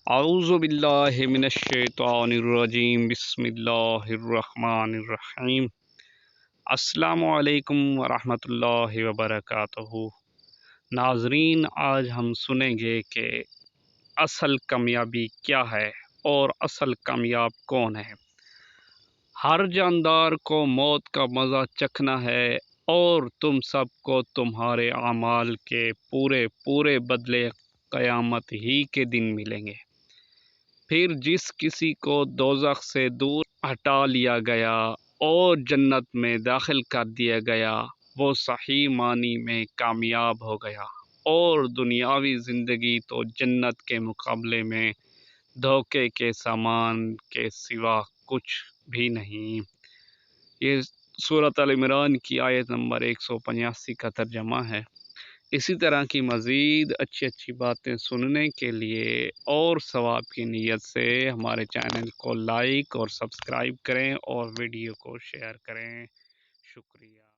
اعوذ باللہ من الشیطان الرجیم، بسم اللہ الرحمن الرحیم۔ السلام علیکم ورحمۃ اللہ وبرکاتہ۔ ناظرین، آج ہم سنیں گے کہ اصل کامیابی کیا ہے اور اصل کامیاب کون ہے۔ ہر جاندار کو موت کا مزہ چکھنا ہے اور تم سب کو تمہارے اعمال کے پورے بدلے قیامت ہی کے دن ملیں گے۔ پھر جس کسی کو دوزخ سے دور ہٹا لیا گیا اور جنت میں داخل کر دیا گیا، وہ صحیح معنی میں کامیاب ہو گیا، اور دنیاوی زندگی تو جنت کے مقابلے میں دھوکے کے سامان کے سوا کچھ بھی نہیں۔ یہ سورۃ ال عمران کی آیت نمبر 185 کا ترجمہ ہے۔ اسی طرح کی مزید اچھی باتیں سننے کے لیے اور ثواب کی نیت سے ہمارے چینل کو لائک اور سبسکرائب کریں اور ویڈیو کو شیئر کریں۔ شکریہ۔